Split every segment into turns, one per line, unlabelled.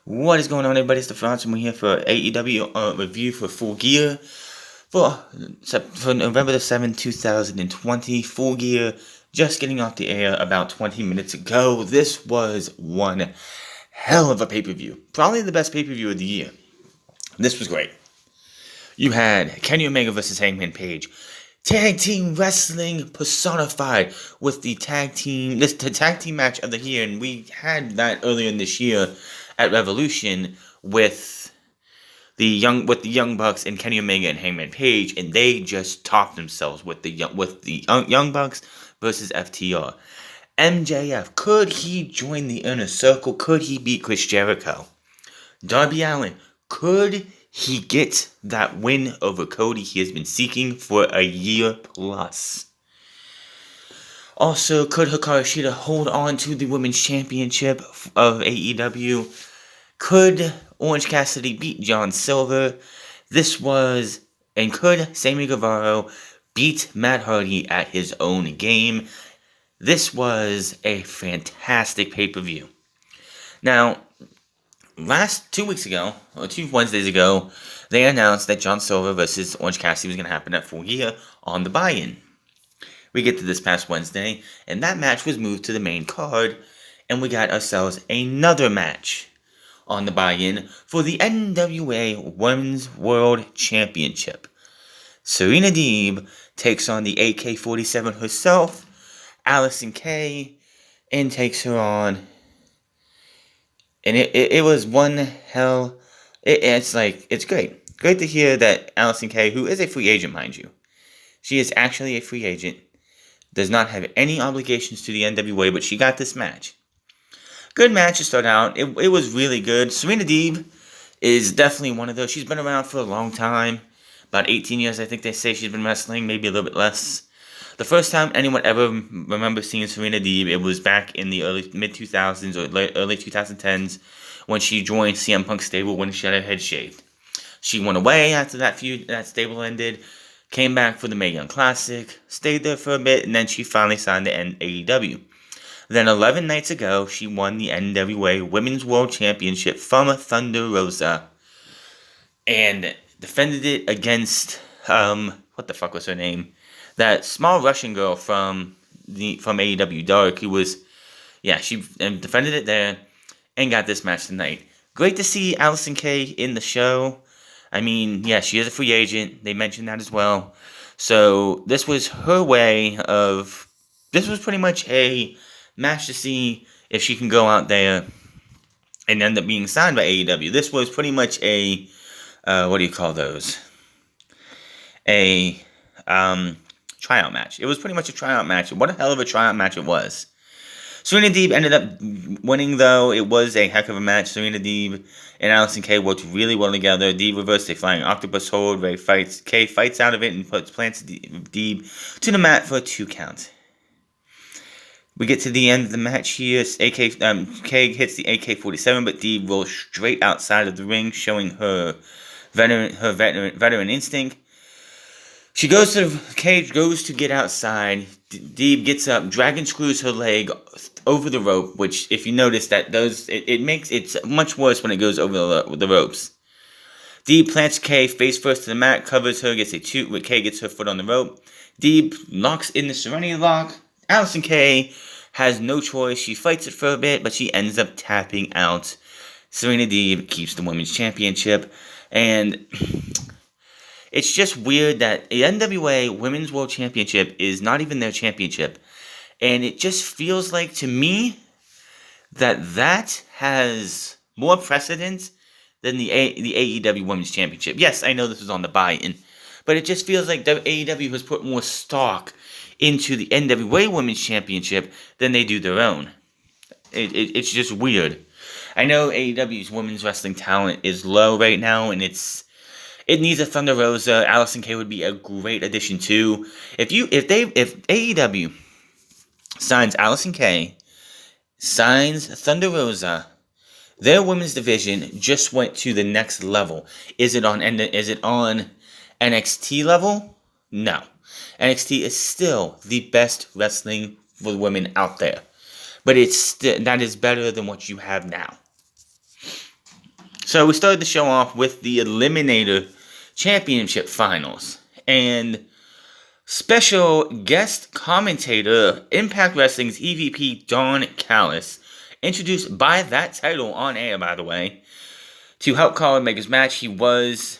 What is going on, everybody? It's the Franz, and we're here for AEW review for Full Gear for November the 7th, 2020. Full Gear just getting off the air about 20 minutes ago. This was one hell of a pay-per-view. Probably the best pay-per-view of the year. This was great. You had Kenny Omega versus Hangman Page. Tag team wrestling personified with the tag team match of the year, and we had that earlier in this year at Revolution with the Young Bucks and Kenny Omega and Hangman Page, and they just topped themselves with the Young Bucks versus FTR. MJF, could he join the Inner Circle? Could he beat Chris Jericho? Darby Allin, could he get that win over Cody he has been seeking for a year plus? Also, could Hikaru Shida hold on to the Women's Championship of AEW? Could Orange Cassidy beat John Silver? And could Sammy Guevara beat Matt Hardy at his own game? This was a fantastic pay-per-view. Now, 2 Wednesdays ago, they announced that John Silver versus Orange Cassidy was going to happen at Full Gear on the buy-in. We get to this past Wednesday, and that match was moved to the main card, and we got ourselves another match on the buy-in for the NWA Women's World Championship. Serena Deeb takes on the AK-47 herself, Allison Kay, and takes her on. And it was one hell. It's great. Great to hear that Allison Kay, who is a free agent, mind you. She is actually a free agent. Does not have any obligations to the NWA, but she got this match. Good match to start out. It was really good. Serena Deeb is definitely one of those. She's been around for a long time. About 18 years, I think they say she's been wrestling. Maybe a little bit less. The first time anyone ever remembers seeing Serena Deeb, it was back in the mid-2000s or early 2010s when she joined CM Punk's stable when she had her head shaved. She went away after that stable ended, came back for the Mae Young Classic, stayed there for a bit, and then she finally signed to AEW. Then 11 nights ago, she won the NWA Women's World Championship from Thunder Rosa and defended it against, what the fuck was her name? That small Russian girl from AEW Dark, she defended it there and got this match tonight. Great to see Allison Kay in the show. I mean, yeah, she is a free agent. They mentioned that as well. So this was her way of. This was pretty much a match to see if she can go out there and end up being signed by AEW. This was pretty much a. What do you call those? A tryout match. It was pretty much a tryout match. What a hell of a tryout match it was. Serena Deeb ended up winning, though. It was a heck of a match. Serena Deeb and Allison Kay worked really well together. Deeb reversed a flying octopus hold. Kay fights out of it and plants Deeb to the mat for a 2 count. We get to the end of the match here. Kay hits the AK-47, but Deeb rolls straight outside of the ring, showing her veteran instinct. Kay goes to get outside. Deeb gets up, dragon screws her leg over the rope, which, if you notice, it's much worse when it goes over the ropes. Deeb plants Kay face first to the mat, covers her, Kay gets her foot on the rope. Deeb locks in the Serenity Lock. Allison Kay has no choice. She fights it for a bit, but she ends up tapping out. Serena Deeb keeps the Women's Championship, and it's just weird that the NWA Women's World Championship is not even their championship. And it just feels like, to me, that has more precedence than the AEW Women's Championship. Yes, I know this was on the buy-in, but it just feels like AEW has put more stock into the NWA Women's Championship than they do their own. It's just weird. I know AEW's women's wrestling talent is low right now, and it needs a Thunder Rosa. Allison Kay would be a great addition too. If AEW signs Allison Kay, signs Thunder Rosa, their women's division just went to the next level. Is it on NXT level? No. NXT is still the best wrestling for women out there. But that is better than what you have now. So we started the show off with the Eliminator Championship Finals. And special guest commentator, Impact Wrestling's EVP Don Callis, introduced by that title on air, by the way, to help call Omega's match. He was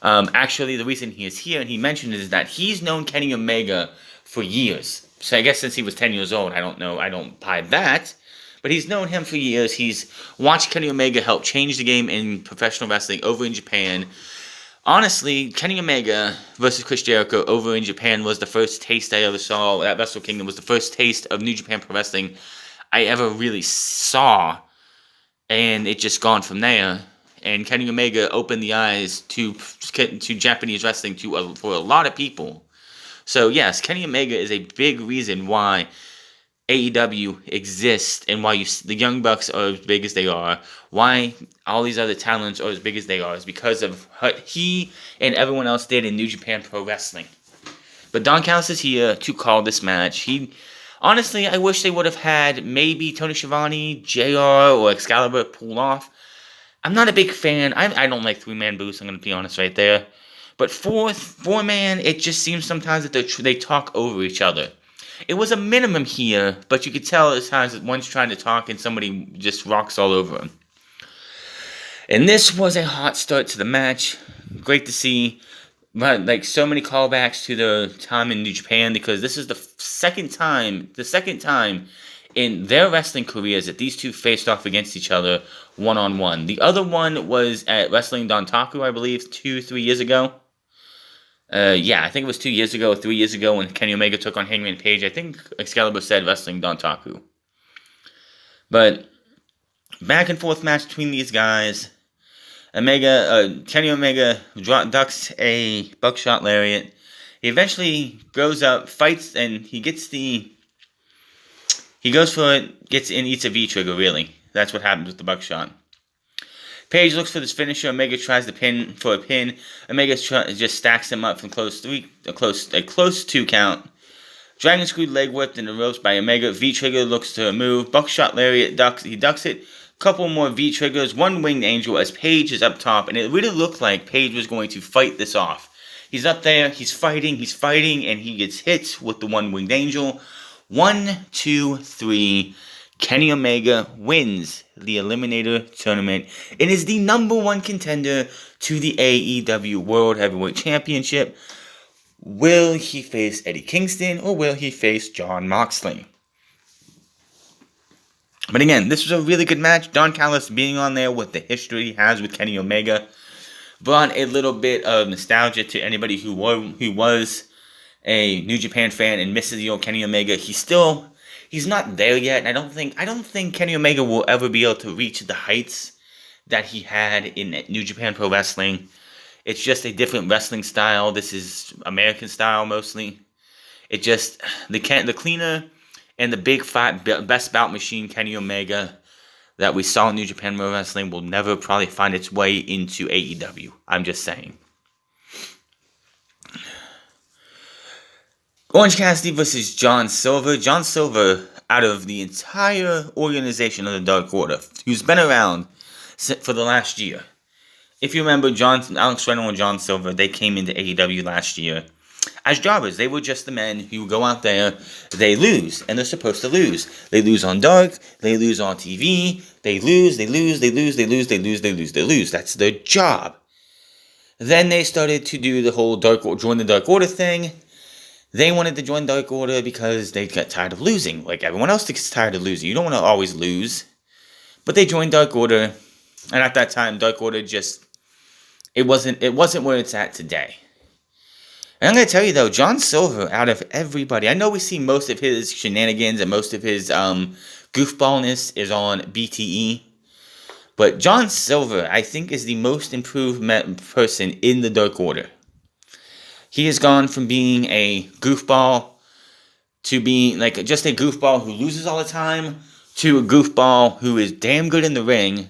actually, the reason he is here, and he mentioned is that he's known Kenny Omega for years. So I guess since he was 10 years old, I don't buy that. But he's known him for years. He's watched Kenny Omega help change the game in professional wrestling over in Japan. Honestly, Kenny Omega versus Chris Jericho over in Japan was the first taste I ever saw. At Wrestle Kingdom was the first taste of New Japan Pro Wrestling I ever really saw. And it just gone from there. And Kenny Omega opened the eyes to Japanese wrestling for a lot of people. So yes, Kenny Omega is a big reason why AEW exists and why the Young Bucks are as big as they are, why all these other talents are as big as they are, is because of what he and everyone else did in New Japan Pro Wrestling. But Don Callis is here to call this match. Honestly, I wish they would have had maybe Tony Schiavone, JR, or Excalibur pull off. I'm not a big fan. I don't like three-man booths, I'm going to be honest right there. But four-man, it just seems sometimes that they talk over each other. It was a minimum here, but you could tell at times that one's trying to talk and somebody just rocks all over him. And this was a hot start to the match. Great to see. Like so many callbacks to the time in New Japan, because this is the second time in their wrestling careers that these two faced off against each other one-on-one. The other one was at Wrestling Dontaku, I believe, 2-3 years ago. I think it was 2 years ago, 3 years ago when Kenny Omega took on Hangman Page. I think Excalibur said Wrestling Dontaku. But back and forth match between these guys. Kenny Omega ducks a buckshot lariat. He eventually goes up, fights, and he goes for it, gets in, eats a V-trigger, really. That's what happens with the buckshot. Page looks for this finisher. Omega tries the pin for a pin. Omega just stacks him up from a close 2 count. Dragon screw leg whipped in the ropes by Omega. V-trigger looks to move. Buckshot lariat he ducks it. Couple more V-triggers. One winged angel as Page is up top, and it really looked like Page was going to fight this off. He's up there. He's fighting, and he gets hit with the one winged angel. 1, 2, 3. Kenny Omega wins the Eliminator Tournament and is the #1 contender to the AEW World Heavyweight Championship. Will he face Eddie Kingston or will he face Jon Moxley? But again, this was a really good match. Don Callis being on there with the history he has with Kenny Omega brought a little bit of nostalgia to anybody who was a New Japan fan and misses the old Kenny Omega. He's not there yet, and I don't think Kenny Omega will ever be able to reach the heights that he had in New Japan Pro Wrestling. It's just a different wrestling style. This is American style mostly. It just the cleaner and the big fat best bout machine Kenny Omega that we saw in New Japan Pro Wrestling will never probably find its way into AEW. I'm just saying. Orange Cassidy versus John Silver. John Silver, out of the entire organization of the Dark Order, who's been around for the last year. If you remember, Alex Reynolds and John Silver, they came into AEW last year as jobbers. They were just the men who go out there, they lose, and they're supposed to lose. They lose on Dark, they lose on TV, they lose. That's their job. Then they started to do the whole join the Dark Order thing. They wanted to join Dark Order because they got tired of losing. Like everyone else gets tired of losing. You don't want to always lose. But they joined Dark Order. And at that time, Dark Order it wasn't where it's at today. And I'm going to tell you though, John Silver, out of everybody, I know we see most of his shenanigans and most of his goofballness is on BTE. But John Silver, I think, is the most improved person in the Dark Order. He has gone from being a goofball to being like just a goofball who loses all the time to a goofball who is damn good in the ring,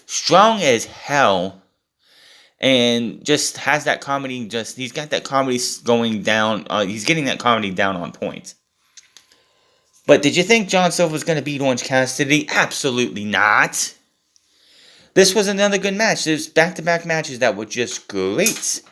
strong as hell, and just has that comedy. He's got that comedy going down. He's getting that comedy down on point. But did you think John Silver was going to beat Orange Cassidy? Absolutely not. This was another good match. There's back-to-back matches that were just great.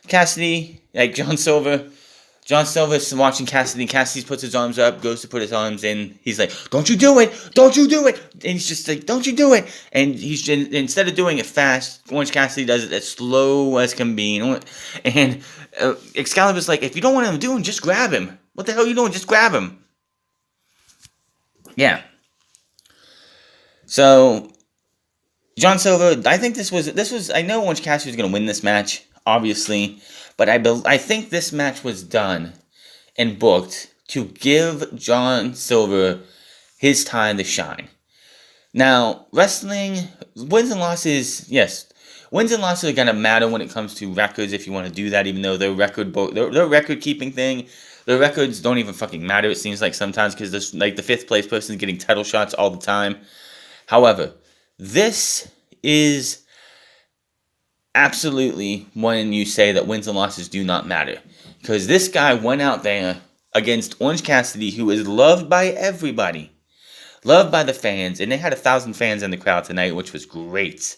Cassidy, like John Silver's watching Cassidy. Cassidy puts his arms up, goes to put his arms in. He's like, "Don't you do it! Don't you do it!" And he's just like, "Don't you do it!" And he's instead of doing it fast, Orange Cassidy does it as slow as can be. And Excalibur's like, "If you don't want him to do it, just grab him. What the hell are you doing? Just grab him." Yeah. So John Silver, I think this was. I know Orange Cassidy was going to win this match, obviously. But I think this match was done and booked to give John Silver his time to shine. Now, wrestling, wins and losses are going to matter when it comes to records if you want to do that, even though their record-keeping thing, their records don't even fucking matter, it seems like sometimes, because like the 5th place person is getting title shots all the time. However, this is absolutely when you say that wins and losses do not matter. Because this guy went out there against Orange Cassidy, who is loved by everybody. Loved by the fans. And they had 1,000 fans in the crowd tonight, which was great.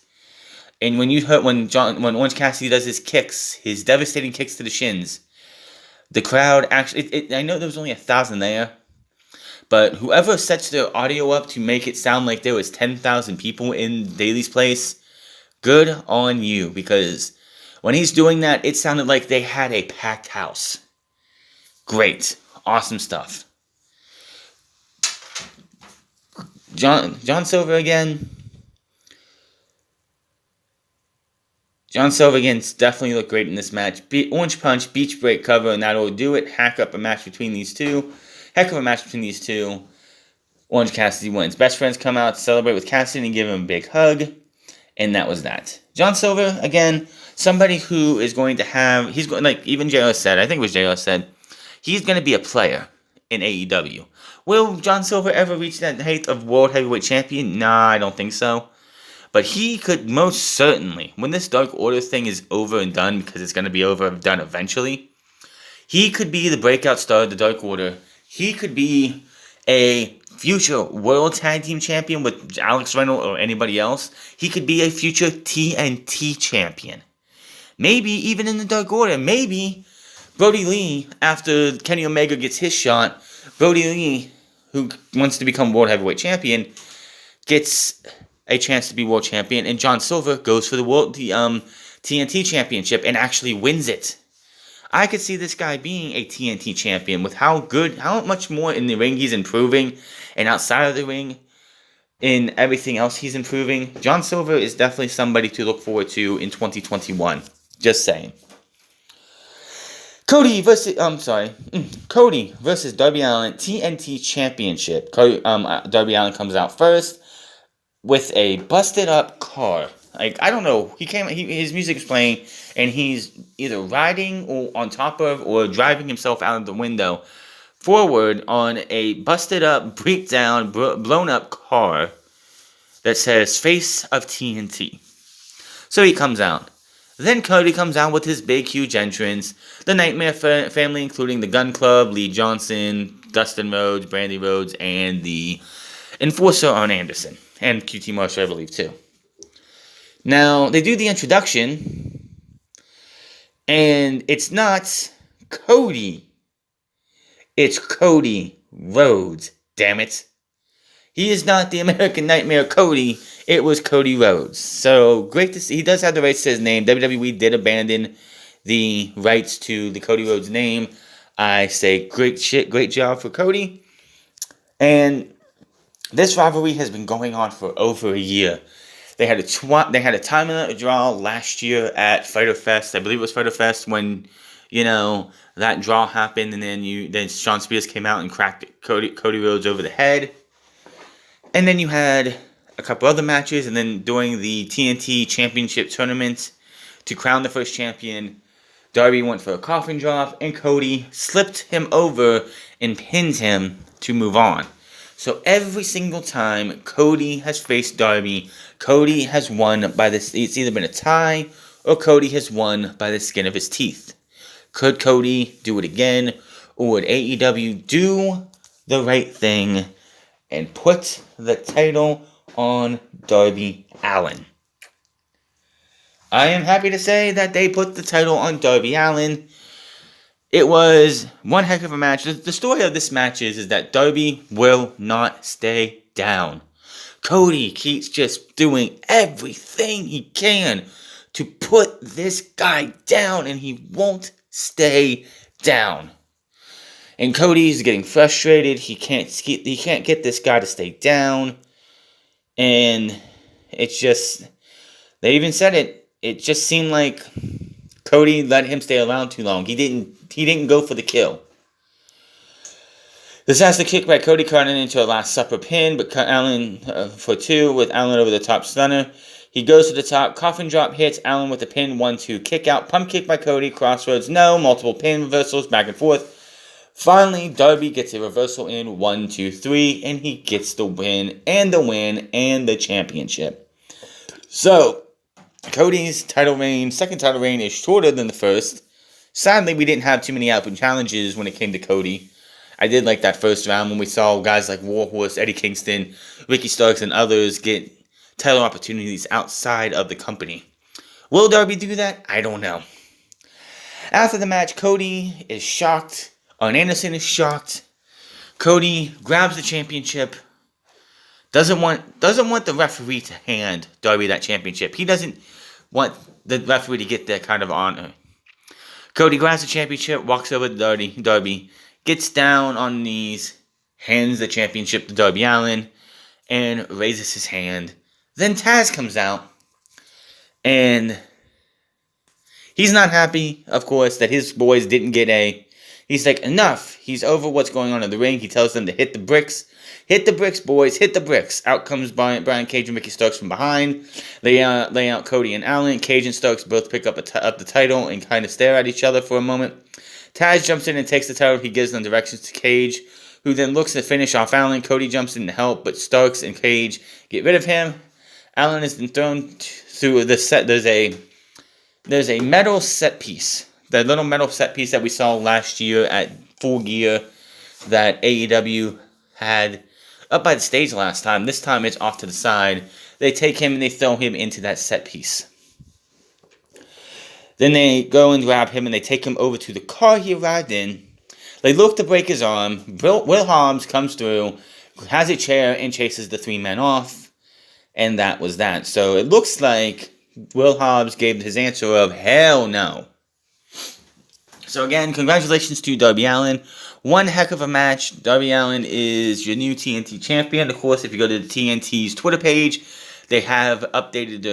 And when you heard when Orange Cassidy does his kicks, his devastating kicks to the shins, the crowd actually, I know there was only 1,000 there, but whoever sets their audio up to make it sound like there was 10,000 people in Daly's place, good on you, because when he's doing that, it sounded like they had a packed house. Great. Awesome stuff. John Silver again. John Silver again definitely looked great in this match. Orange Punch, Beach Break cover, and that'll do it. Heck of a match between these two. Orange Cassidy wins. Best friends come out to celebrate with Cassidy and give him a big hug. And that was that. John Silver, again, somebody who is going to have, he's going, like even JR said, I think it was JR said, he's going to be a player in AEW. Will John Silver ever reach that height of World Heavyweight Champion? Nah, I don't think so. But he could most certainly, when this Dark Order thing is over and done, because it's going to be over and done eventually, he could be the breakout star of the Dark Order. He could be a future World Tag Team Champion with Alex Reynolds or anybody else. He could be a future TNT Champion. Maybe even in the Dark Order. Maybe Brody Lee, after Kenny Omega gets his shot, Brody Lee, who wants to become World Heavyweight Champion, gets a chance to be World Champion, and John Silver goes for the TNT Championship and actually wins it. I could see this guy being a TNT champion with how much more in the ring he's improving, and outside of the ring, in everything else he's improving. John Silver is definitely somebody to look forward to in 2021. Just saying. Cody versus Darby Allin TNT Championship. Darby Allin comes out first with a busted up car. Like, I don't know. His music is playing, and he's either riding or on top of or driving himself out of the window forward on a busted up, breakdown, blown up car that says Face of TNT. So he comes out. Then Cody comes out with his big, huge entrance. The Nightmare family, including the Gun Club, Lee Johnson, Dustin Rhodes, Brandy Rhodes, and the Enforcer, Arn Anderson. And QT Marshall, I believe, too. Now, they do the introduction, and it's not Cody. It's Cody Rhodes, damn it. He is not the American Nightmare Cody. It was Cody Rhodes. So, great to see. He does have the rights to his name. WWE did abandon the rights to the Cody Rhodes name. I say great job for Cody. And this rivalry has been going on for over a year. They had a time limit draw last year at Fyter Fest. I believe it was Fyter Fest when, that draw happened, and then Shawn Spears came out and cracked Cody Rhodes over the head. And then you had a couple other matches, and then during the TNT Championship tournament to crown the first champion, Darby went for a coffin drop, and Cody slipped him over and pinned him to move on. So every single time Cody has faced Darby, Cody has won by this. It's either been a tie or Cody has won by the skin of his teeth. Could Cody do it again, or would AEW do the right thing and put the title on Darby Allin. I am happy to say that they put the title on Darby Allin. It was one heck of a match. The story of this match is that Darby will not stay down. Cody keeps just doing everything he can to put this guy down, and he won't stay down. And Cody's getting frustrated. He can't get this guy to stay down. And it's just, they even said it. It just seemed like Cody let him stay around too long. He didn't go for the kill. This has the kick by Cody cutting into a Last Supper pin, but Allin for 2 with Allin over the top stunner. He goes to the top, coffin drop hits Allin with a pin, 1-2 kick out, pump kick by Cody, crossroads, no, multiple pin reversals, back and forth. Finally, Darby gets a reversal in 1, 2, 3, and he gets the win and the championship. So, Cody's second title reign is shorter than the first. Sadly, we didn't have too many open challenges when it came to Cody. I did like that first round when we saw guys like Warhorse, Eddie Kingston, Ricky Starks, and others get title opportunities outside of the company. Will Darby do that? I don't know. After the match, Cody is shocked. Arn Anderson is shocked. Cody grabs the championship. Doesn't want the referee to hand Darby that championship. He doesn't want the referee to get that kind of honor. Cody grabs the championship, walks over to Darby, gets down on knees, hands the championship to Darby Allin, and raises his hand. Then Taz comes out, and he's not happy, of course, that his boys didn't get a... He's like, enough. He's over what's going on in the ring. He tells them to hit the bricks. Hit the bricks, boys. Hit the bricks. Out comes Brian Cage and Ricky Starks from behind. Lay out Cody and Allin. Cage and Starks both pick up the title and kind of stare at each other for a moment. Taz jumps in and takes the title. He gives them directions to Cage, who then looks to finish off Allin. Cody jumps in to help, but Starks and Cage get rid of him. Allin has been thrown through the set. There's a metal set piece. The little metal set piece that we saw last year at Full Gear that AEW had up by the stage last time. This time it's off to the side. They take him and they throw him into that set piece. Then they go and grab him and they take him over to the car he arrived in. They look to break his arm. Will Hobbs comes through, has a chair, and chases the 3 men off. And that was that. So it looks like Will Hobbs gave his answer of hell no. So again, congratulations to Darby Allin. One heck of a match. Darby Allin is your new TNT champion. Of course, if you go to the TNT's Twitter page, they have updated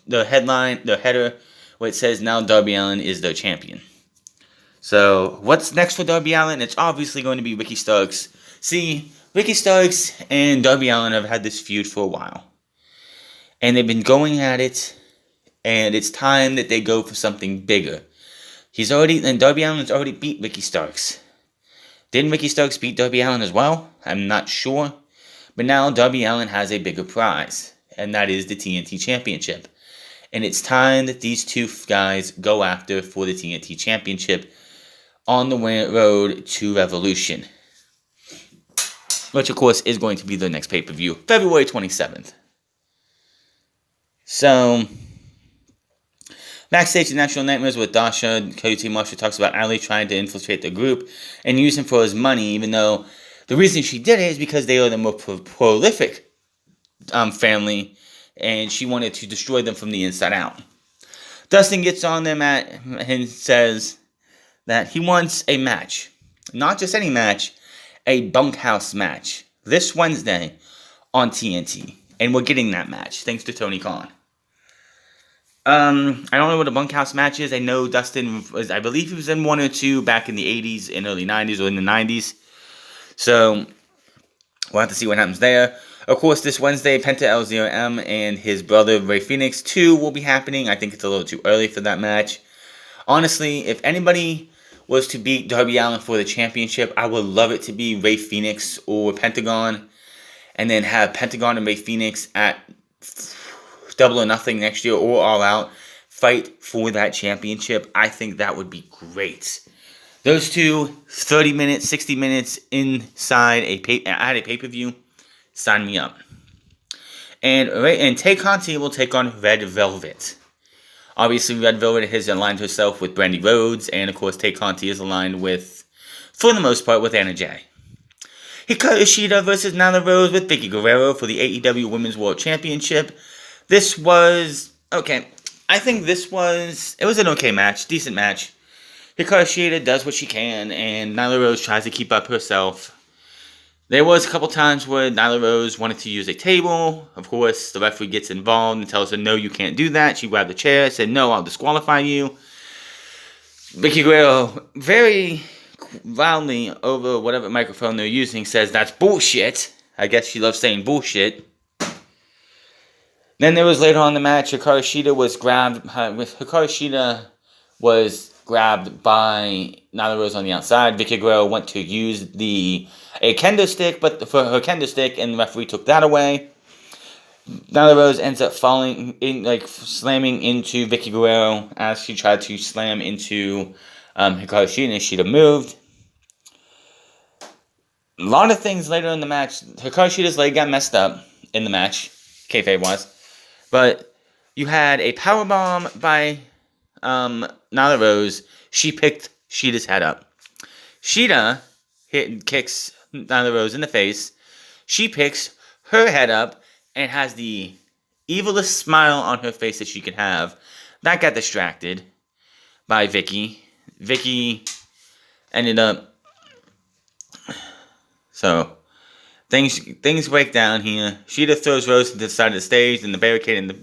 the headline, the header, where it says now Darby Allin is their champion. So what's next for Darby Allin? It's obviously going to be Ricky Starks. See, Ricky Starks and Darby Allin have had this feud for a while. And they've been going at it, and it's time that they go for something bigger. Darby Allin's already beat Ricky Starks. Didn't Ricky Starks beat Darby Allin as well? I'm not sure. But now Darby Allin has a bigger prize, and that is the TNT Championship. And it's time that these two guys go after for the TNT Championship on the road to Revolution. Which, of course, is going to be the next pay-per-view, February 27th. So, backstage at National Nightmares with Dasha, Cody T. Marshall talks about Ali trying to infiltrate the group and use him for his money, even though the reason she did it is because they are the more prolific family, and she wanted to destroy them from the inside out. Dustin gets on them and says that he wants a match. Not just any match, a bunkhouse match. This Wednesday on TNT. And we're getting that match, thanks to Tony Khan. I don't know what a bunkhouse match is. I know Dustin I believe he was in 1 or 2 back in the 80s and early 90s or in the 90s. So, we'll have to see what happens there. Of course, this Wednesday, Penta L0M and his brother Ray Phoenix 2 will be happening. I think it's a little too early for that match. Honestly, if anybody was to beat Darby Allin for the championship, I would love it to be Ray Phoenix or Pentagon. And then have Pentagon and Ray Phoenix at Double or Nothing next year or All Out fight for that championship. I think that would be great. Those two, 30 minutes, 60 minutes inside at a pay-per-view, sign me up. And Tay Conti will take on Red Velvet. Obviously, Red Velvet has aligned herself with Brandy Rhodes, and of course, Tay Conti is aligned with, for the most part, with Anna Jay. Hikaru Shida versus Nyla Rose with Vicky Guerrero for the AEW Women's World Championship. This was, okay, I think it was an okay match, decent match. Hikaru Shida does what she can, and Nyla Rose tries to keep up herself. There was a couple times where Nyla Rose wanted to use a table. Of course, the referee gets involved and tells her, no, you can't do that. She grabbed the chair, said, no, I'll disqualify you. Vicky Guerrero, very loudly over whatever microphone they're using, says, that's bullshit. I guess she loves saying bullshit. Then there was later on in the match, Hikaru Shida was grabbed by Nyla Rose on the outside. Vicky Guerrero went to use a kendo stick, but for her kendo stick, and the referee took that away. Nyla Rose ends up slamming into Vicky Guerrero as she tried to slam into Hikaru Shida, and Shida moved. A lot of things later in the match. Hikaru Shida's leg got messed up in the match, kayfabe was, but you had a powerbomb by Nyla Rose. She picked Shida's head up. Shida kicks Nyla Rose in the face. She picks her head up and has the evilest smile on her face that she could have. That got distracted by Vicky. Vicky ended up... So, things break down here. Shida throws Rose to the side of the stage, and the barricade in the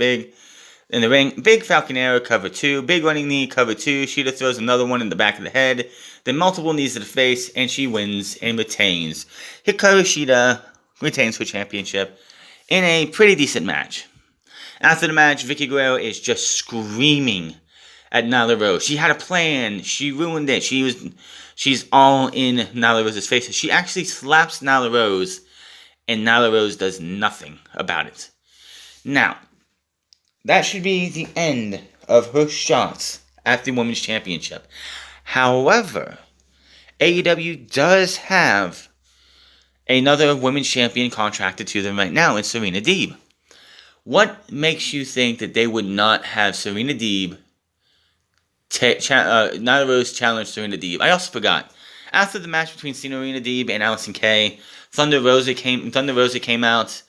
ring. Big Falcon Arrow, cover 2. Big running knee, cover 2. Shida throws another one in the back of the head. Then multiple knees to the face, and she wins and retains. Hikaru Shida retains her championship in a pretty decent match. After the match, Vicky Guerrero is just screaming at Nyla Rose. She had a plan. She ruined it. She's all in Nyla Rose's face. She actually slaps Nyla Rose, and Nyla Rose does nothing about it. Now, that should be the end of her shots at the Women's Championship. However, AEW does have another Women's Champion contracted to them right now in Serena Deeb. What makes you think that they would not have Serena Deeb, Nyla Rose challenge Serena Deeb? I also forgot. After the match between Serena Deeb and Allison Kay, Thunder Rosa came out,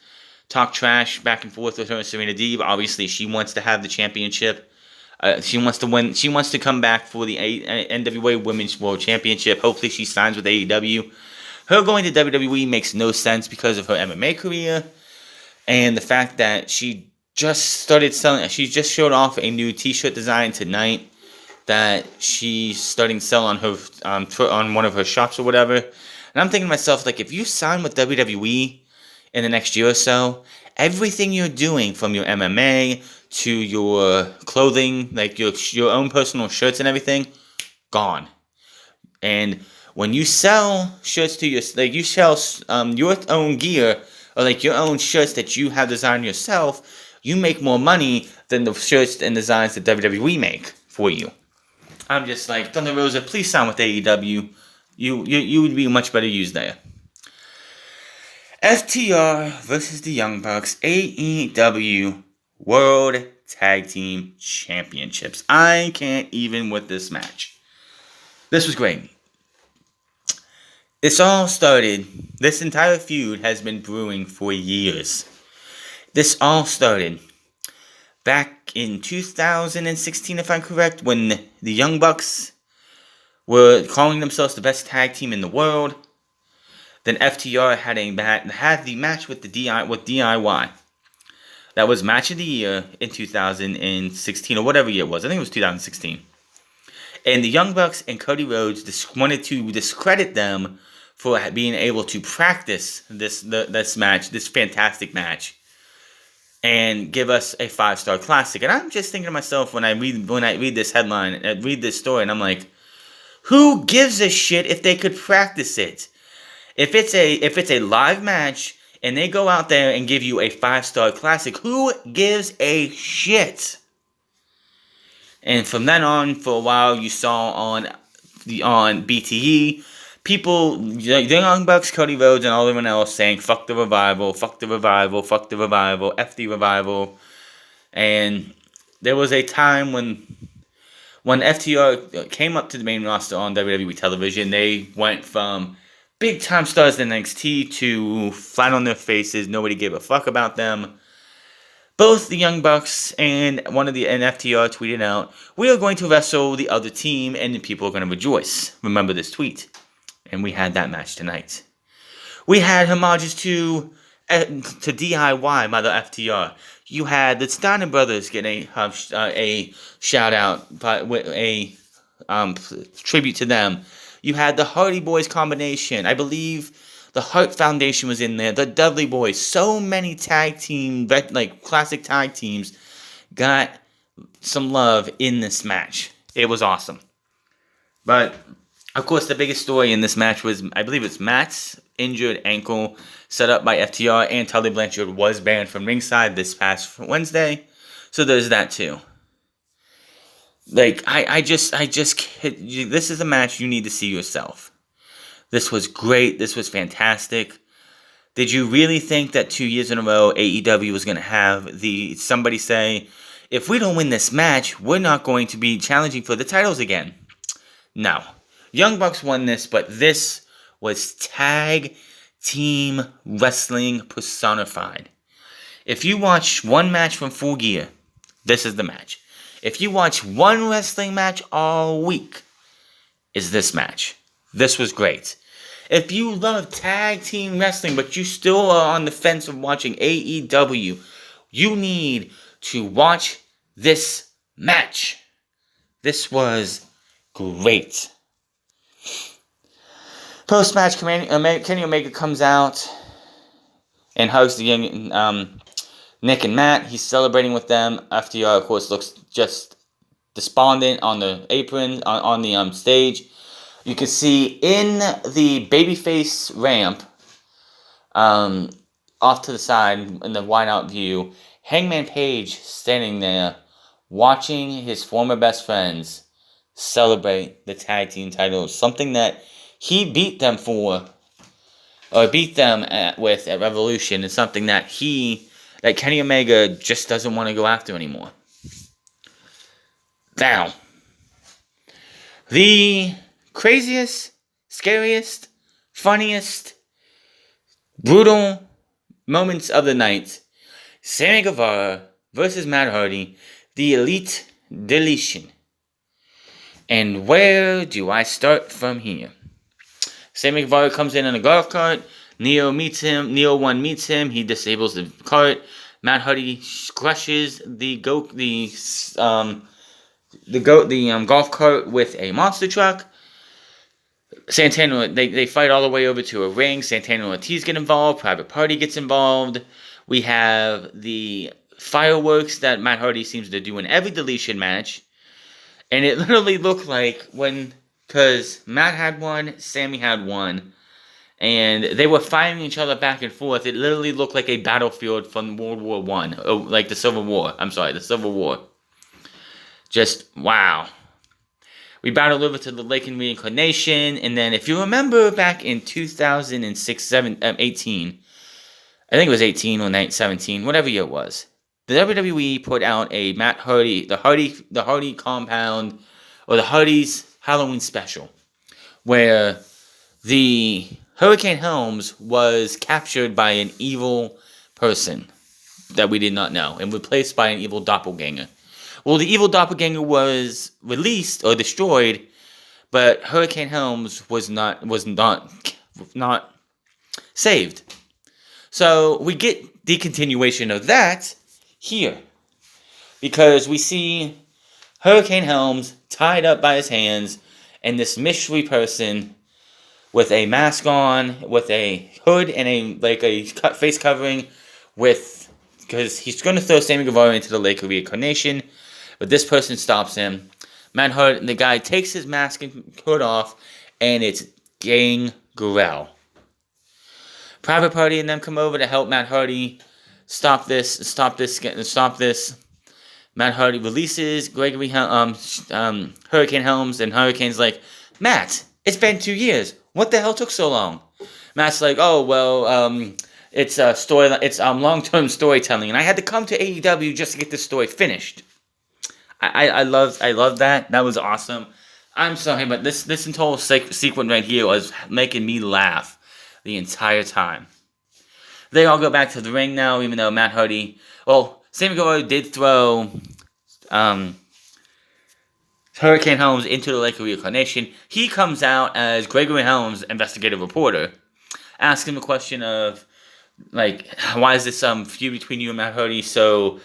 talked trash back and forth with her and Serena Deeb. Obviously, she wants to have the championship. She wants to win. She wants to come back for the NWA Women's World Championship. Hopefully, she signs with AEW. Her going to WWE makes no sense because of her MMA career and the fact that she just started selling. She just showed off a new T-shirt design tonight that she's starting to sell on her on one of her shops or whatever. And I'm thinking to myself, like, if you sign with WWE in the next year or so, everything you're doing, from your MMA to your clothing, like your own personal shirts and everything, gone. And when you sell shirts to you sell your own gear, or like your own shirts that you have designed yourself, you make more money than the shirts and designs that WWE make for you. I'm just like, Thunder Rosa, please sign with AEW. You would be much better used there. FTR versus the Young Bucks, AEW World Tag Team Championships. I can't even with this match. This was great. This entire feud has been brewing for years. This all started back in 2016, if I'm correct, when the Young Bucks were calling themselves the best tag team in the world. Then FTR had the match with DIY. That was match of the year in 2016, or whatever year it was. I think it was 2016. And the Young Bucks and Cody Rhodes wanted to discredit them for being able to practice this fantastic match, and give us a 5-star classic. And I'm just thinking to myself when I read this headline, and read this story, and I'm like, who gives a shit if they could practice it? If it's a live match and they go out there and give you a 5-star classic, who gives a shit? And from then on, for a while, you saw on BTE people, the Young Bucks, Cody Rhodes, and all everyone else saying, fuck the revival, fuck the revival, fuck the revival, F the revival. And there was a time when FTR came up to the main roster on WWE television, they went from big-time stars in NXT to flat on their faces. Nobody gave a fuck about them. Both the Young Bucks and FTR tweeted out, "We are going to wrestle the other team, and the people are going to rejoice." Remember this tweet. And we had that match tonight. We had homages to DIY by the FTR. You had the Steiner brothers get a shout out, a tribute to them. You had the Hardy Boys combination. I believe the Hart Foundation was in there. The Dudley Boys. So many tag team, like classic tag teams, got some love in this match. It was awesome. But of course, the biggest story in this match was, I believe it's Matt's injured ankle set up by FTR, and Tully Blanchard was banned from ringside this past Wednesday. So there's that too. Like, I just, this is a match you need to see yourself. This was great. This was fantastic. Did you really think that 2 years in a row AEW was going to have somebody say, if we don't win this match, we're not going to be challenging for the titles again? No. Young Bucks won this, but this was tag team wrestling personified. If you watch one match from Full Gear, this is the match. If you watch one wrestling match all week, is this match. This was great. If you love tag team wrestling, but you still are on the fence of watching AEW, you need to watch this match. This was great. Post-match, Kenny Omega comes out and hugs the young Nick and Matt. He's celebrating with them. FTR, of course, looks just despondent on the apron, on the stage. You can see in the babyface ramp, off to the side in the wide-out view, Hangman Page standing there watching his former best friends celebrate the tag team titles. Something that he beat them with at Revolution, is something that Kenny Omega just doesn't want to go after anymore. Now, the craziest, scariest, funniest, brutal moments of the night: Sammy Guevara versus Matt Hardy, the Elite Deletion. And where do I start from here? Sammy Guevara comes in a golf cart. Neo meets him. Neo 1 meets him. He disables the cart. Matt Hardy crushes the golf cart with a monster truck. Santana, they fight all the way over to a ring. Santana and Ortiz get involved. Private Party gets involved. We have the fireworks that Matt Hardy seems to do in every deletion match. And it literally looked like because Matt had one, Sammy had one, and they were firing each other back and forth. It literally looked like a battlefield from World War I, like the Civil War. The Civil War. Just, wow. We battled over to the Lake and Reincarnation, and then if you remember back in 2006, 18, I think it was 18 or 17, whatever year it was, the WWE put out a Matt Hardy, the Hardy compound, or the Hardy's Halloween special, where the Hurricane Helms was captured by an evil person that we did not know, and replaced by an evil doppelganger. Well, the evil doppelganger was released or destroyed, but Hurricane Helms was not saved. So we get the continuation of that here, because we see Hurricane Helms tied up by his hands, and this mystery person with a mask on, with a hood and a face covering, because he's going to throw Sammy Guevara into the Lake of Reincarnation, but this person stops him. Matt Hardy, the guy takes his mask and hood off, and it's Gangrel. Private Party and them come over to help Matt Hardy stop this. Matt Hardy releases Hurricane Helms, and Hurricane's like, Matt, It's been 2 years. What the hell took so long? Matt's like, oh, well, it's a story, it's long-term storytelling, and I had to come to AEW just to get this story finished. I love that. That was awesome. I'm sorry, but this entire sequence right here was making me laugh the entire time. They all go back to the ring now, even though Matt Hardy, well, Sammy Guevara did throw Hurricane Helms into the Lake of Reincarnation. He comes out as Gregory Helms, investigative reporter, asking the question of, like, why is this feud between you and Matt Hardy so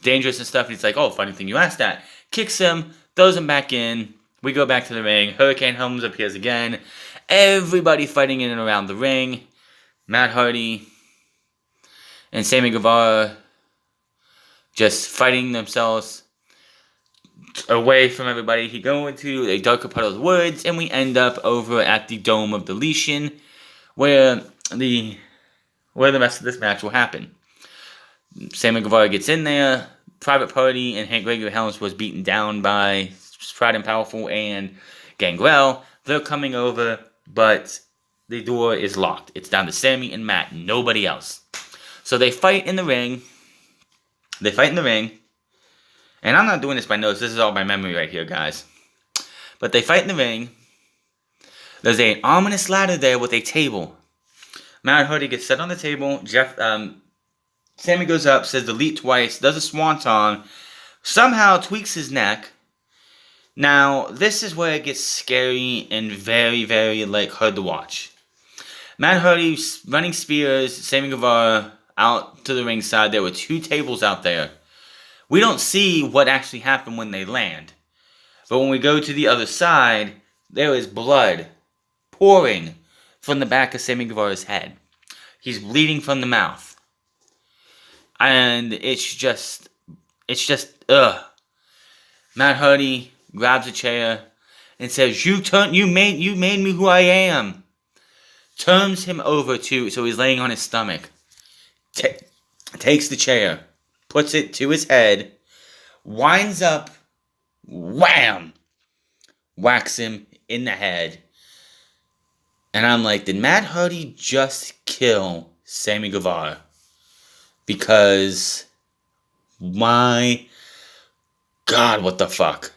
dangerous and stuff? And he's like, oh, funny thing you asked that. Kicks him, throws him back in. We go back to the ring. Hurricane Helms appears again. Everybody fighting in and around the ring. Matt Hardy and Sammy Guevara just fighting themselves away from everybody. He go into a darker part of the woods, and we end up over at the Dome of Deletion, where the rest of this match will happen. Sammy Guevara gets in there. Private Party and Gregory Helms was beaten down by Pride and Powerful and Gangrel. They're coming over, but the door is locked. It's down to Sammy and Matt, nobody else. So they fight in the ring. And I'm not doing this by notes. This is all by memory right here, guys. But they fight in the ring. There's an ominous ladder there with a table. Matt Hardy gets set on the table. Sammy goes up, says delete twice, does a swanton, somehow tweaks his neck. Now, this is where it gets scary and very, very, hard to watch. Matt Hardy running spears Sammy Guevara out to the ringside. There were 2 tables out there. We don't see what actually happened when they land. But when we go to the other side, there is blood pouring from the back of Sammy Guevara's head. He's bleeding from the mouth. And it's just, ugh. Matt Hardy grabs a chair and says, you made me who I am. Turns him over so he's laying on his stomach. Takes the chair, puts it to his head, winds up, wham, whacks him in the head. And I'm like, did Matt Hardy just kill Sammy Guevara? Because, my God, what the fuck?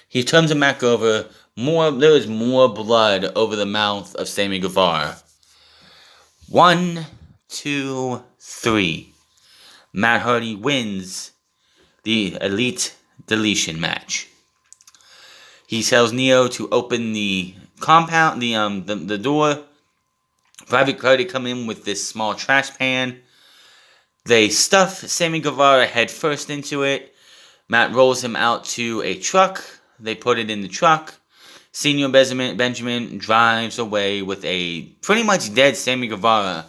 He turns him back over. There is more blood over the mouth of Sammy Guevara. 1, 2, 3. Matt Hardy wins the Elite Deletion match. He tells Neo to open the compound, the door. Private Party come in with this small trash pan. They stuff Sammy Guevara head first into it. Matt rolls him out to a truck. They put it in the truck. Senior Benjamin drives away with a pretty much dead Sammy Guevara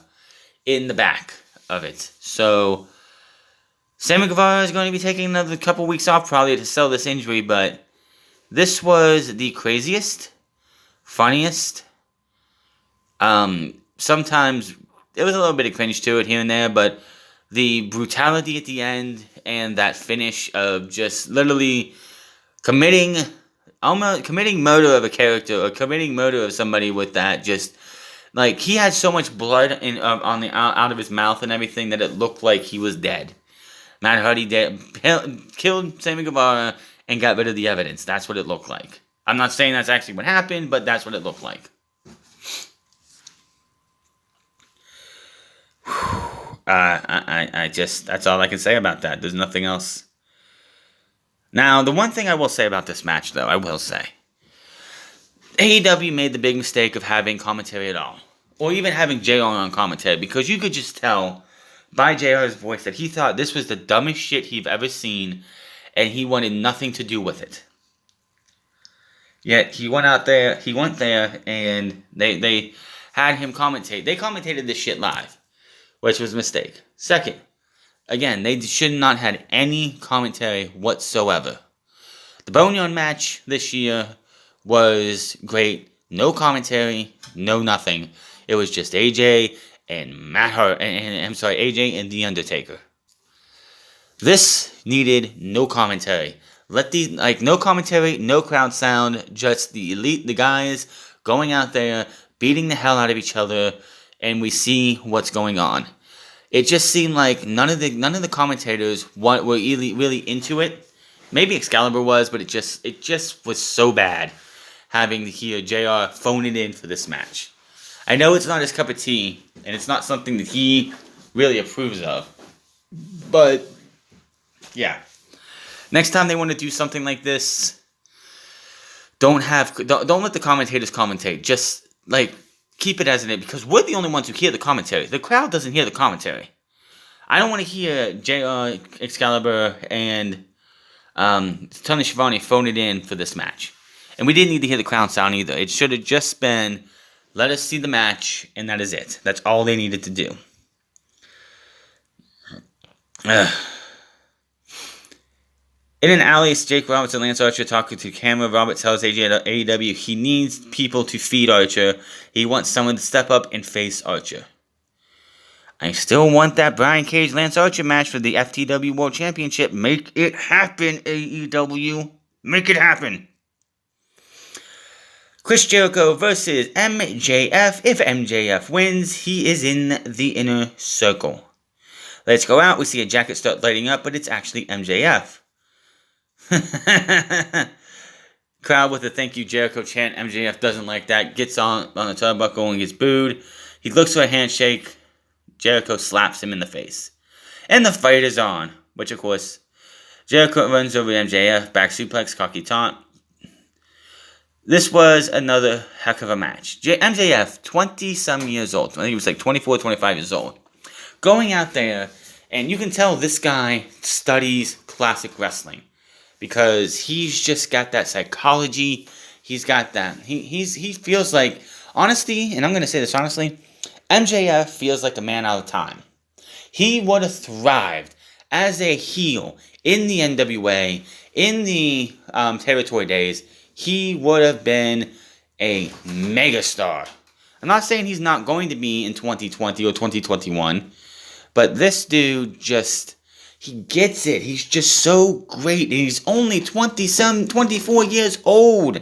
in the back of it. So, Sammy Guevara is going to be taking another couple weeks off probably to sell this injury, but this was the craziest, funniest, sometimes there was a little bit of cringe to it here and there, but the brutality at the end and that finish of just literally committing murder of a character or committing murder of somebody with that, just like he had so much blood out of his mouth and everything that it looked like he was dead. Matt Hardy killed Sammy Guevara and got rid of the evidence. That's what it looked like. I'm not saying that's actually what happened, but that's what it looked like. That's all I can say about that. There's nothing else. Now, the one thing I will say about this match, though, I will say, AEW made the big mistake of having commentary at all. Or even having JR on commentary, because you could just tell by JR's voice that he thought this was the dumbest shit he'd ever seen, and he wanted nothing to do with it. Yet, he went there, and they had him commentate. They commentated this shit live, which was a mistake. Second, again, they should not have had any commentary whatsoever. The Boneyard match this year was great. No commentary, no nothing. It was just AJ and AJ and The Undertaker. This needed no commentary. Let these, like, no commentary, no crowd sound, just the elite, the guys going out there, beating the hell out of each other, and we see what's going on. It just seemed like none of the commentators were really into it. Maybe Excalibur was, but it just was so bad having to hear JR phone it in for this match. I know it's not his cup of tea, and it's not something that he really approves of. But yeah, next time they want to do something like this, don't let the commentators commentate. Just like keep it as it is, because we're the only ones who hear the commentary. The crowd doesn't hear the commentary. I don't want to hear JR, Excalibur, and Tony Schiavone phone it in for this match. And we didn't need to hear the crowd sound either. It should have just been, let us see the match, and that is it. That's all they needed to do. In an alley, it's Jake Roberts and Lance Archer talking to camera. Robert tells AEW he needs people to feed Archer. He wants someone to step up and face Archer. I still want that Brian Cage Lance Archer match for the FTW World Championship. Make it happen, AEW. Make it happen. Chris Jericho versus MJF. If MJF wins, he is in the inner circle. Let's go out. We see a jacket start lighting up, but it's actually MJF. Crowd with a thank you Jericho chant. MJF doesn't like that. Gets on the turnbuckle and gets booed. He looks for a handshake. Jericho slaps him in the face. And the fight is on. Which, of course, Jericho runs over MJF. Back suplex, cocky taunt. This was another heck of a match. MJF, 20-some years old. I think he was like 24, 25 years old. Going out there, and you can tell this guy studies classic wrestling. Because he's just got that psychology. He's got that. He feels like, honestly, and I'm going to say this honestly, MJF feels like a man out of time. He would have thrived as a heel in the NWA, in the territory days. He would have been a megastar. I'm not saying he's not going to be in 2020 or 2021, but this dude just, he gets it. He's just so great. And he's only 24 years old.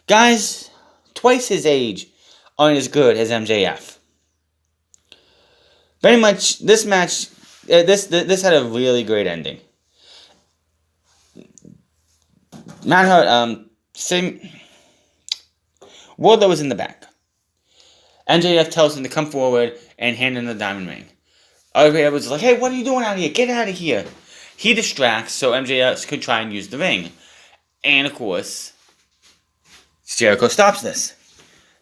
Guys, twice his age aren't as good as MJF. Very much, this match, this had a really great ending. Matt Hart, Wardlow was in the back. MJF tells him to come forward and hand him the diamond ring. RK was like, hey, what are you doing out here? Get out of here. He distracts so MJF could try and use the ring. And, of course, Jericho stops this.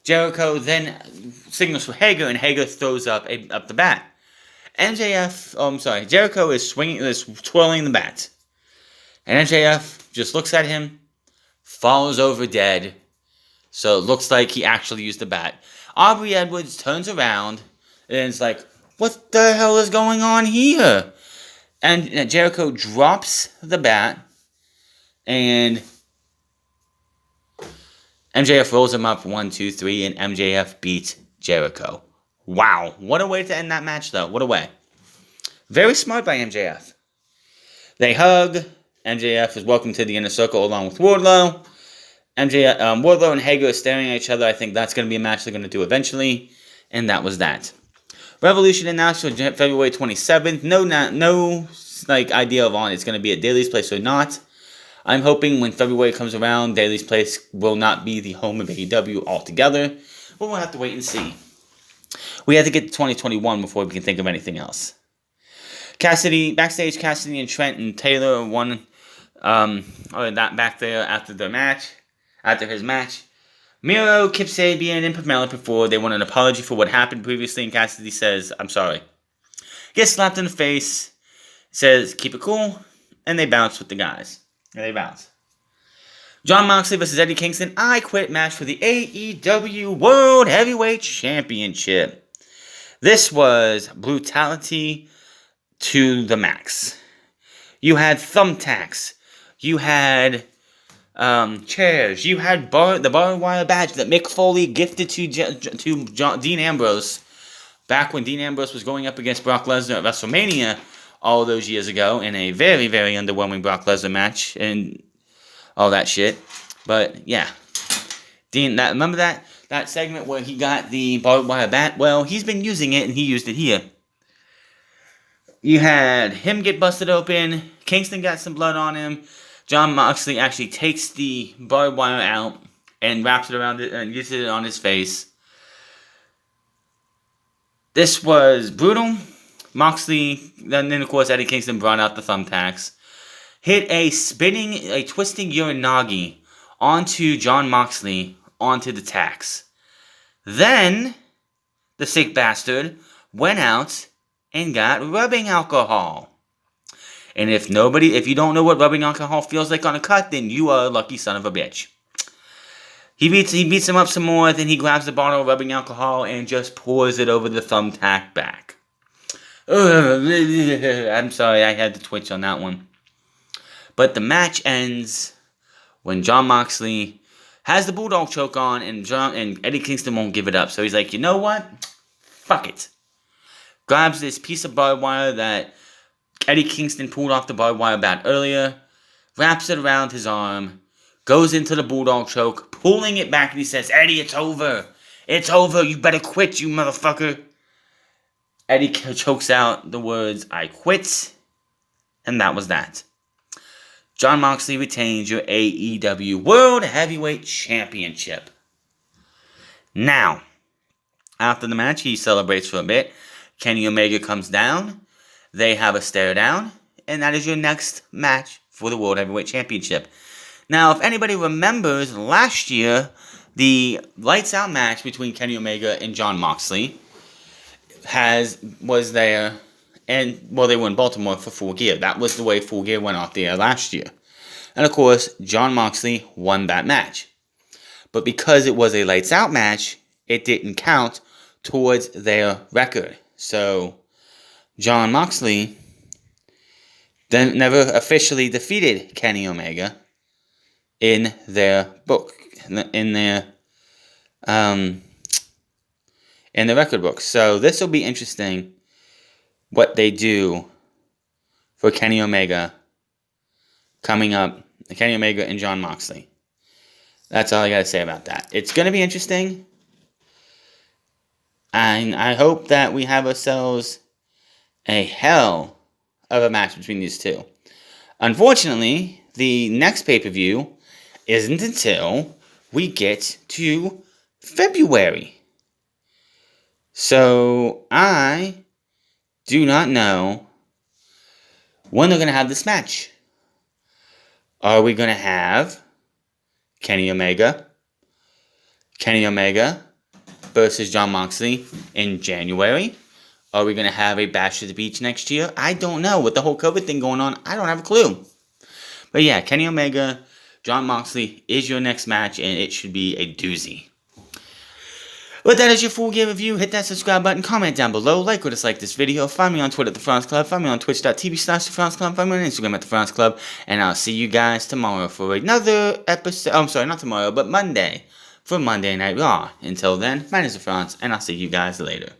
Jericho then signals for Hager, and Hager throws up the bat. Jericho is twirling the bat. And MJF just looks at him, falls over dead. So it looks like he actually used the bat. Aubrey Edwards turns around and is like, what the hell is going on here? And Jericho drops the bat, and MJF rolls him up 1, 2, 3, and MJF beats Jericho. Wow. What a way to end that match, though. What a way. Very smart by MJF. They hug. MJF is welcomed to the inner circle along with Wardlow. Wardlow and Hager are staring at each other. I think that's going to be a match they're going to do eventually. And that was that. Revolution announced for February 27th. No idea of on it's going to be at Daly's Place or not. I'm hoping when February comes around, Daly's Place will not be the home of AEW altogether. But we'll have to wait and see. We have to get to 2021 before we can think of anything else. Backstage, Cassidy and Trent and Taylor won back there after his match. Miro, Kip Sabian, and Pamela before they want an apology for what happened previously, and Cassidy says, I'm sorry. Gets slapped in the face, says, keep it cool, and they bounce with the guys. And they bounce. Jon Moxley versus Eddie Kingston, I Quit match for the AEW World Heavyweight Championship. This was brutality to the max. You had thumbtacks. You had chairs. You had the barbed wire badge that Mick Foley gifted to Dean Ambrose back when Dean Ambrose was going up against Brock Lesnar at WrestleMania. all those years ago in a very, very underwhelming Brock Lesnar match and all that shit. But yeah, Dean, remember that segment where he got the barbed wire bat? Well, he's been using it and he used it here. You had him get busted open. Kingston got some blood on him. Jon Moxley actually takes the barbed wire out and wraps it around it and uses it on his face. This was brutal. Moxley, then of course Eddie Kingston brought out the thumbtacks. Hit a twisting Uranagi onto Jon Moxley onto the tacks. Then, the sick bastard went out and got rubbing alcohol. And if you don't know what rubbing alcohol feels like on a cut, then you are a lucky son of a bitch. He beats him up some more, then he grabs the bottle of rubbing alcohol and just pours it over the thumbtack back. I'm sorry, I had to twitch on that one. But the match ends when Jon Moxley has the Bulldog choke on and Eddie Kingston won't give it up. So he's like, you know what? Fuck it. Grabs this piece of barbed wire that Eddie Kingston pulled off the barbed wire bat earlier, wraps it around his arm, goes into the Bulldog choke, pulling it back, and he says, Eddie, it's over. It's over. You better quit, you motherfucker. Eddie chokes out the words, I quit. And that was that. Jon Moxley retains your AEW World Heavyweight Championship. Now, after the match, he celebrates for a bit. Kenny Omega comes down. They have a stare down. And that is your next match for the World Heavyweight Championship. Now, if anybody remembers, last year, the lights out match between Kenny Omega and Jon Moxley was there. And, well, they were in Baltimore for Full Gear. That was the way Full Gear went off the air last year. And, of course, Jon Moxley won that match. But because it was a lights-out match, it didn't count towards their record. So, Jon Moxley then never officially defeated Kenny Omega in their book, in the record book. So, this will be interesting. What they do for Kenny Omega coming up, Kenny Omega and Jon Moxley. That's all I got to say about that. It's going to be interesting. And I hope that we have ourselves a hell of a match between these two. Unfortunately, the next pay-per-view isn't until we get to February. So, I do not know when they're going to have this match. Are we going to have Kenny Omega versus Jon Moxley in January? Are we going to have a Bash at the Beach next year? I don't know. With the whole COVID thing going on, I don't have a clue. But yeah, Kenny Omega, Jon Moxley is your next match, and it should be a doozy. But that is your Full Gear review. Hit that subscribe button, comment down below, like or dislike this video. Find me on Twitter at The France Club. Find me on twitch.tv/TheFrance Club. Find me on Instagram at The France Club. And I'll see you guys tomorrow for another episode. Oh, I'm sorry, not tomorrow, but Monday for Monday Night Raw. Until then, my name is The France, and I'll see you guys later.